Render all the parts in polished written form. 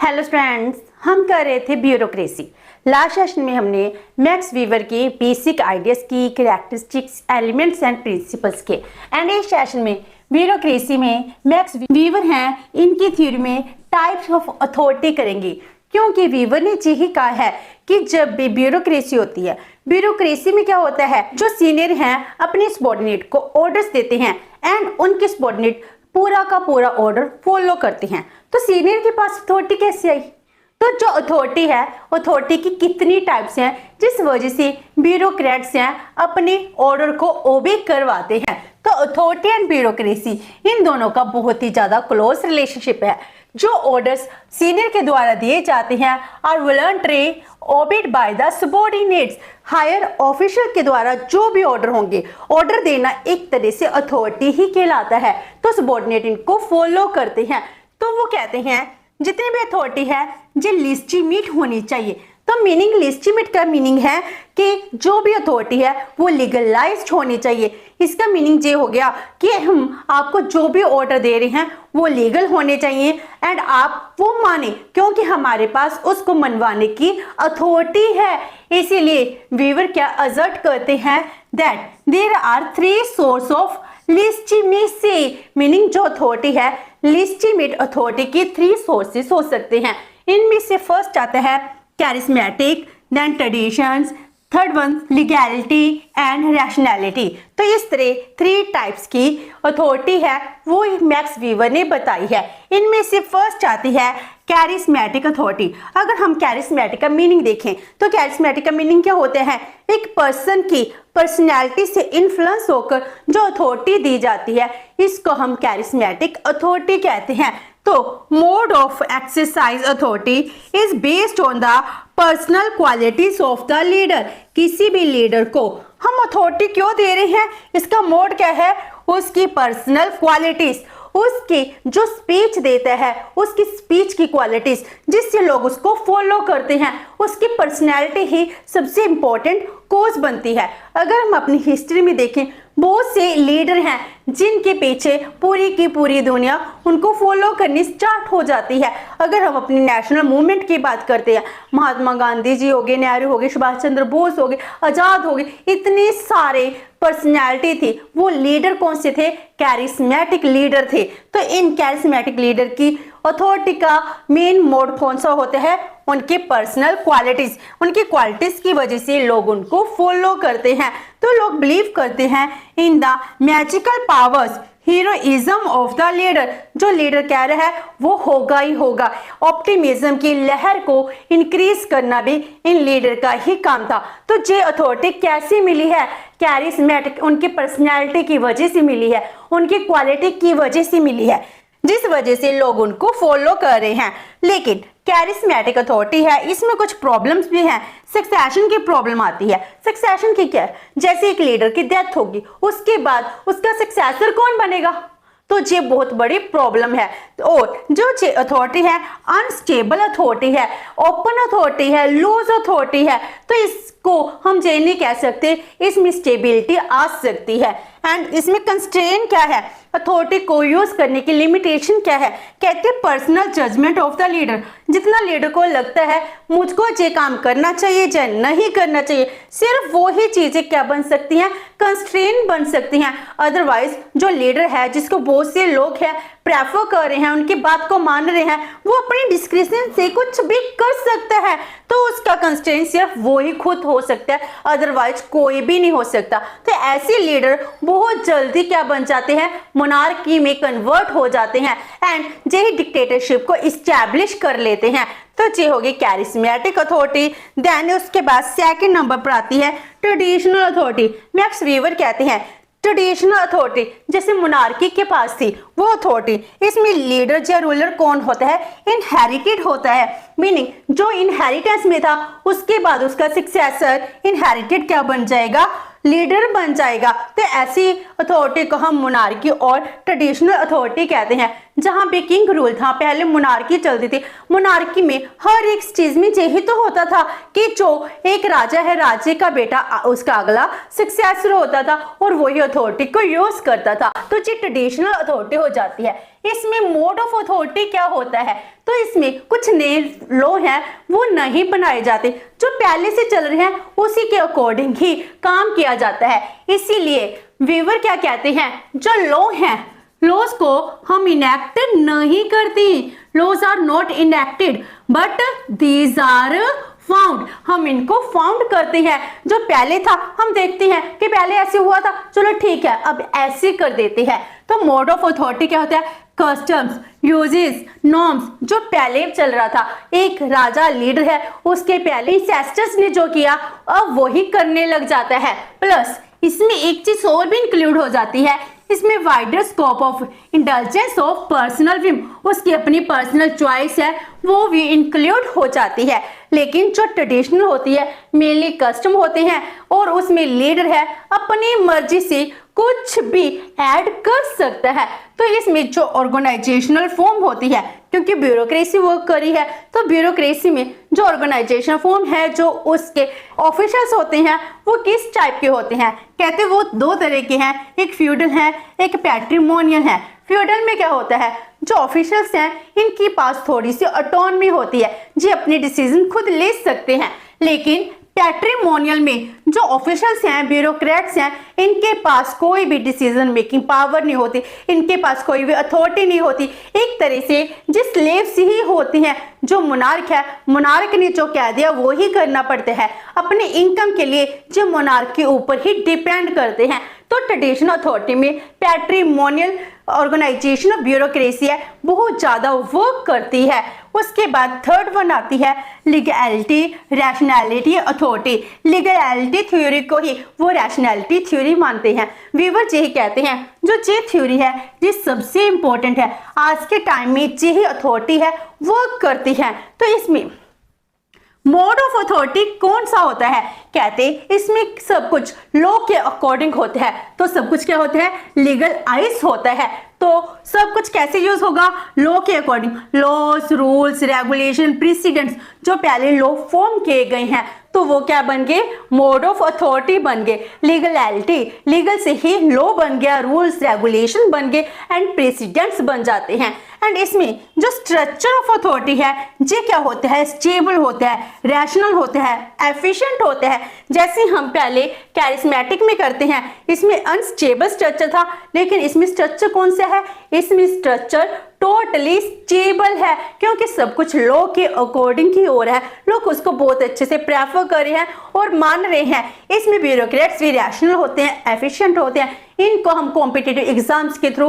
Hello friends, हम कर रहे थे ब्यूरोक्रेसी। लास्ट सेशन में हमने मैक्स वीवर की बेसिक आइडियाज की, कैरेक्टरिस्टिक्स, एलिमेंट्स एंड प्रिंसिपल्स के। एंड इस सेशन में ब्यूरोक्रेसी में मैक्स वीवर हैं, इनकी थ्योरी में टाइप्स ऑफ अथॉरिटी करेंगे। क्योंकि वीवर ने यही कहा है कि जब भी ब्यूरोक्रेसी होती है, ब्यूरोक्रेसी में क्या होता है, जो सीनियर हैं अपने सबॉर्डिनेट को ऑर्डर्स देते हैं एंड उनके सबॉर्डिनेट पूरा का पूरा ऑर्डर फॉलो करते हैं। तो सीनियर के पास अथॉरिटी कैसे आई? तो जो अथॉरिटी है, अथॉरिटी की कितनी टाइप्स हैं, जिस वजह से ब्यूरोक्रेट्स हैं अपने ऑर्डर को ओबे करवाते हैं। तो अथॉरिटी एंड ब्यूरोक्रेसी, इन दोनों का बहुत ही ज्यादा क्लोज रिलेशनशिप है। जो ऑर्डर्स सीनियर के द्वारा दिए जाते हैं are voluntary obeyed by the subordinates. Higher official के द्वारा जो भी ऑर्डर होंगे, ऑर्डर देना एक तरह से अथॉरिटी ही कहलाता है। तो सबॉर्डिनेट इनको फॉलो करते हैं। तो वो कहते हैं जितनी भी अथॉरिटी है जो लिजिटिमेट होनी चाहिए। तो मीनिंग लिजिटिमेट का मीनिंग है कि जो भी अथॉरिटी है वो लीगलाइज्ड होनी चाहिए। इसका मीनिंग ये हो गया कि हम आपको जो भी ऑर्डर दे रहे हैं वो लीगल होने चाहिए एंड आप वो माने, क्योंकि हमारे पास उसको मनवाने की अथॉरिटी है। इसीलिए वीवर क्या असर्ट करते हैं that there are 3 source of legitimacy. Meaning जो अथॉरिटी है, लिजिटिमेट अथॉरिटी की 3 सोर्सेस हो सकते हैं। इनमें से फर्स्ट आता है charismatic, then traditions, third one legality and rationality. तो इस तरह 3 टाइप्स की अथॉरिटी है वो मैक्स वीवर ने बताई है। इनमें से फर्स्ट आती है कैरिस्मेटिक अथॉरिटी। अगर हम कैरिस्मेटिक का मीनिंग देखें तो कैरिस्मेटिक का मीनिंग क्या होता है? एक पर्सन की पर्सनैलिटी से इन्फ्लुएंस होकर जो अथॉरिटी दी जाती है, इसको हम कैरिस्मेटिक अथॉरिटी कहते हैं। तो mode of exercise authority is based on the personal qualities of the leader. किसी भी लीडर को हम अथॉरिटी क्यों दे रहे हैं, इसका मोड क्या है? उसकी पर्सनल क्वालिटीज, उसकी जो स्पीच देता है, उसकी स्पीच की क्वालिटीज जिससे लोग उसको फॉलो करते हैं, उसकी पर्सनैलिटी ही सबसे इंपॉर्टेंट कोज बनती है। अगर हम अपनी हिस्ट्री में देखें, बहुत से लीडर हैं जिनके पीछे पूरी की पूरी दुनिया उनको फॉलो करनी स्टार्ट हो जाती है। अगर हम अपनी नेशनल मूवमेंट की बात करते हैं, महात्मा गांधी जी हो गए, नेहरू हो गए, सुभाष चंद्र बोस हो गए, आजाद हो गए, इतने सारे पर्सनैलिटी थी। वो लीडर कौन से थे? कैरिस्मेटिक लीडर थे। तो इन कैरिस्मेटिक लीडर की अथॉरिटी का मेन मोड कौन सा होता है? उनके पर्सनल क्वालिटीज। उनकी क्वालिटीज की वजह से लोग उनको फॉलो करते हैं। तो लोग बिलीव करते हैं in the magical powers, heroism of the leader. जो लीडर कह रहा है वो होगा ही होगा। ऑप्टिमिज्म की लहर को इंक्रीज करना भी इन लीडर का ही काम था। तो ये अथॉरिटी कैसी मिली है? कैरिस्मेटिक, उनकी पर्सनैलिटी की वजह से मिली है, उनकी क्वालिटी की वजह से मिली है, जिस वजह से लोग उनको फॉलो कर रहे हैं। लेकिन कैरिस्मेटिक अथॉरिटी है, इसमें कुछ प्रॉब्लम्स भी हैं। सक्सेशन की प्रॉब्लम आती है। सक्सेशन की क्या? जैसे एक लीडर की डेथ होगी, उसके बाद उसका सक्सेसर कौन बनेगा? तो ये बहुत बड़ी प्रॉब्लम है। और जो अथॉरिटी है अनस्टेबल अथॉरिटी है, ओपन अथॉरिटी है, लूज अथॉरिटी है। तो इसको हम ये नहीं कह सकते, इसमें स्टेबिलिटी आ सकती है। एंड इसमें कंस्ट्रेन क्या है? अथॉरिटी को यूज करने की लिमिटेशन क्या है? कहते हैं personal judgment of the leader. जितना लीडर को लगता है मुझको ये काम करना चाहिए या नहीं करना चाहिए, सिर्फ वो ही चीजें क्या बन सकती हैं? कंस्ट्रेन बन सकती हैं। अदरवाइज जो लीडर है, जिसको बहुत से लोग हैं प्रेफर कर रहे हैं, उनकी बात को मान रहे हैं, वो अपनी डिस्क्रिप्शन से कुछ भी कर सकता है। तो उसका कंस्ट्रेन सिर्फ वो ही खुद हो सकता है, अदरवाइज कोई भी नहीं हो सकता। तो ऐसे लीडर बहुत जल्दी क्या बन जाते हैं? मोनार्की में कन्वर्ट हो जाते हैं एंड यही डिक्टेटरशिप को इस्टेब्लिश कर लेते हैं। तो ये होगी कैरिस्मेटिक अथॉरिटी। देन उसके बाद सेकंड नंबर पर आती है ट्रेडिशनल अथॉरिटी। मैक्स वीवर कहते हैं ट्रेडिशनल अथॉरिटी जैसे मोनार्की के पास थी वो अथॉरिटी, इसमें लीडर या रूलर कौन होता है? इनहेरिटेड होता है। मीनिंग जो इनहेरिटेंस में था उसके बाद उसका सक्सेसर इनहेरिटेड क्या बन जाएगा? लीडर बन जाएगा। तो ऐसी अथॉरिटी को हम मोनार्की और ट्रेडिशनल अथॉरिटी कहते हैं। जहां पे किंग रूल था, पहले मोनार्की चलती थी। मोनार्की में हर एक चीज में यही तो होता था कि जो एक राजा है, राजे का बेटा उसका अगला सक्सेसर होता था और वही अथॉरिटी को यूज करता था, तो ये ट्रेडिशनल अथॉरिटी हो जाती है। इसमें मोड ऑफ अथॉरिटी क्या होता है, तो इसमें कुछ नए लॉ हैं वो नहीं बनाए जाते, जो पहले से चल रहे हैं उसी के अकॉर्डिंग ही काम किया जाता है। इसीलिए वीवर क्या कहते हैं, जो लॉ हैं, लॉज को हम इनेक्टेड नहीं करते, laws are not enacted but these are found, हम इनको फाउंड करते हैं। जो पहले था हम देखते हैं कि पहले ऐसे हुआ था, चलो ठीक है अब ऐसे कर देते हैं। तो मोड ऑफ अथॉरिटी क्या होता है, कस्टम्स, यूजेस, नॉर्म्स, जो पहले चल रहा था, एक राजा लीडर है, उसके पहले इंसेस्टर्स ने जो किया अब वही करने लग जाता है। प्लस इसमें एक चीज और भी इंक्लूड हो जाती है, इसमें wider scope of indulgence of personal Vim, उसकी अपनी पर्सनल चॉइस है वो भी इंक्लूड हो जाती है। लेकिन जो ट्रेडिशनल होती है, मेनली कस्टम होते हैं और उसमें लीडर है अपनी मर्जी से कुछ भी ऐड कर सकता है। तो इसमें जो ऑर्गेनाइजेशनल फॉर्म होती है, क्योंकि ब्यूरोक्रेसी वर्क करी है, तो ब्यूरोक्रेसी में जो ऑर्गेनाइजेशन फॉर्म है, जो उसके ऑफिशियल्स होते हैं वो किस टाइप के होते हैं, कहते हैं वो दो तरह के हैं, एक फ्यूडल है, एक पैट्रिमोनियल है। फ्यूडल में क्या होता है, जो ऑफिशियल्स हैं इनके पास थोड़ी सी ऑटोनॉमी होती है, जी अपने डिसीजन खुद ले सकते हैं। लेकिन पैट्रिमोनियल में जो ऑफिशियल्स हैं, ब्यूरोक्रेट्स हैं, इनके पास कोई भी डिसीजन मेकिंग पावर नहीं होती, इनके पास कोई भी अथॉरिटी नहीं होती। एक तरह से जिस स्लेव्स ही होती हैं, जो मोनार्क है, मोनार्क ने जो कह दिया वो ही करना पड़ता है, अपने इनकम के लिए जो मोनार्क के ऊपर ही डिपेंड करते हैं। तो ट्रेडिशनल अथॉरिटी में पैट्रिमोनियल ऑर्गेनाइजेशन ऑफ ब्यूरोक्रेसी है, बहुत ज्यादा वर्क करती है। उसके बाद थर्ड वन आती है legality, rationality, authority. Legality theory को ही वो रैशनैलिटी थ्योरी मानते हैं। वीवर यही कहते हैं जो ये थ्योरी है ये सबसे इंपॉर्टेंट है, आज के टाइम में यही अथॉरिटी है वर्क करती है। तो इसमें मोड ऑफ अथॉरिटी कौन सा होता है, कहते इसमें सब कुछ लॉ के अकॉर्डिंग होता है। तो सब कुछ क्या होता है, लीगल आइस होता है। तो सब कुछ कैसे यूज होगा, लॉ के according, laws, rules, regulation, precedents जो पहले लॉ फॉर्म किए गए हैं तो वो क्या बन गए, मोड ऑफ अथॉरिटी बन गए। लीगलिटी, लीगल से ही लॉ बन गया, रूल्स रेगुलेशन बन गए एंड प्रेसिडेंट्स बन जाते हैं। एंड इसमें जो स्ट्रक्चर ऑफ अथॉरिटी है ये क्या होता है, स्टेबल होता है, रैशनल होता है, एफिशिएंट होता है। जैसे हम पहले कैरिस्मेटिक में करते हैं, इसमें अनस्टेबल स्ट्रक्चर था, लेकिन इसमें स्ट्रक्चर कौन सा है, इसमें स्ट्रक्चर टोटली स्टेबल है, क्योंकि सब कुछ लॉ के अकॉर्डिंग ही हो रहा है, लोग उसको बहुत अच्छे से प्रेफर कर रहे हैं और मान रहे हैं। इसमें ब्यूरोक्रेट्स भी रैशनल होते हैं, एफिशिएंट होते हैं, इनको हम कॉम्पिटिटिव एग्जाम्स के थ्रू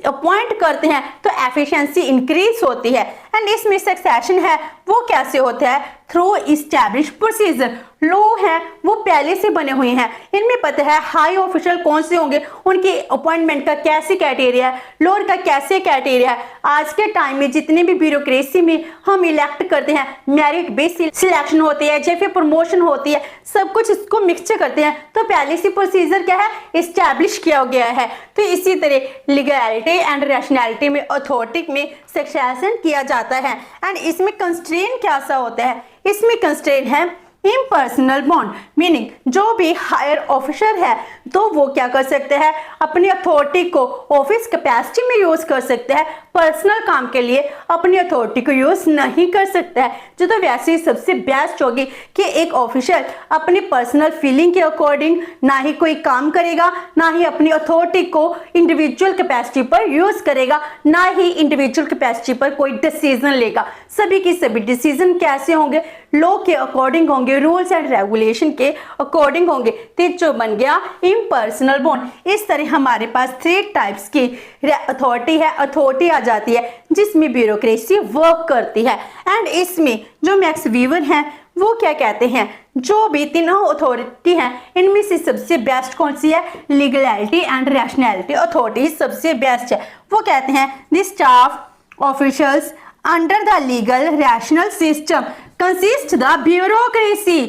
अपॉइंट करते हैं तो एफिशिएंसी इंक्रीज होती है। एंड इसमें सक्सेशन है वो कैसे होता है, थ्रू इस्टेब्लिश प्रोसीजर। लॉ है वो पहले से बने हुए हैं, इनमें पता है हाई ऑफिशियल कौन से होंगे, उनके अपॉइंटमेंट का कैसे क्राइटेरिया है, लोअर का कैसे क्राइटेरिया है। आज के टाइम में जितने भी ब्यूरोक्रेसी में हम इलेक्ट करते हैं, मेरिट बेस्ड सिलेक्शन होती है या फिर प्रमोशन होती है, सब कुछ इसको मिक्सचर करते हैं। तो पहले से प्रोसीजर क्या है, इस्टेब्लिश किया गया है। तो इसी तरह लीगैलिटी एंड रैशनैलिटी में, अथॉरिटी में सक्सेशन किया जाता है। एंड इसमें कंस्ट्रेंट क्या सा होता है, इसमें कंस्ट्रेंट है इम्पर्सनल बॉन्ड, मीनिंग जो भी हायर ऑफिसर है तो वो क्या कर सकते हैं, अपनी अथॉरिटी को ऑफिस कैपेसिटी में यूज कर सकते हैं, पर्सनल काम के लिए अपनी अथॉरिटी को यूज नहीं कर सकता है। जो तो वैसे ही सबसे बेस्ट होगी कि एक ऑफिसर अपनी पर्सनल फीलिंग के अकॉर्डिंग ना ही कोई काम करेगा, ना ही अपनी अथॉरिटी को इंडिविजुअल कैपेसिटी पर यूज करेगा, ना ही इंडिविजुअल कैपेसिटी पर कोई डिसीजन लेगा। सभी की सभी डिसीजन कैसे होंगे, लॉ के अकॉर्डिंग होंगे, रूल्स एंड रेगुलेशन के अकॉर्डिंग होंगे। तो जो बन गया इम्पर्सनल बॉन्ड। इस तरह हमारे पास 3 टाइप्स की अथॉरिटी है, अथॉरिटी आ जाती है जिसमें ब्यूरोक्रेसी वर्क करती है। एंड इसमें जो मैक्स वीवर हैं वो क्या कहते हैं, जो भी तीनों अथॉरिटी हैं इनमें से सबसे बेस्ट कौन सी है, लीगलिटी एंड रैशनैलिटी अथॉरिटी सबसे बेस्ट है। वो कहते हैं the staff officials under the legal rational system consist the bureaucracy.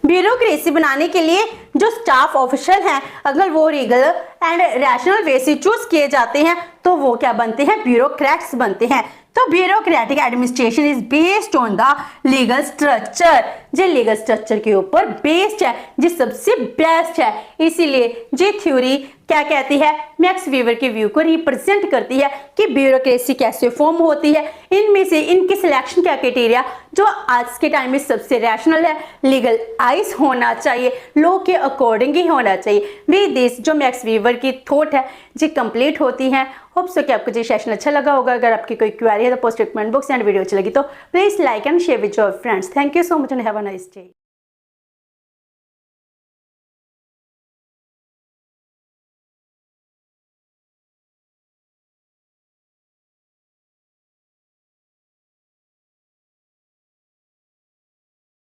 Bureaucracy बनाने के लिए जो स्टाफ ऑफिशियल हैं, अगर वो लीगल एंड रैशनल वे से चूज किए जाते हैं तो वो क्या बनते हैं, ब्यूरोक्रेट्स बनते हैं। तो bureaucratic administration is based on the legal structure, जो लीगल स्ट्रक्चर के ऊपर बेस्ड है, जो सबसे बेस्ट है। इसीलिए ये थ्योरी क्या कहती है, मैक्स वीवर के व्यू को रिप्रेजेंट करती है कि ब्यूरोक्रेसी कैसे फॉर्म होती है। इनमें से इनकी सिलेक्शन क्या क्राइटेरिया जो आज के टाइम में सबसे रैशनल है, लीगल आइज होना चाहिए, लॉ के अकॉर्डिंग ही होना चाहिए। विद दिस जो मैक्स वीवर की थॉट है जी कंप्लीट होती है। होप सो कि आपको ये सेशन अच्छा लगा होगा। अगर आपकी कोई क्वेरी है तो post comment box and video अच्छी लगी तो please like and share with your friends. Thank you so much and have a nice day.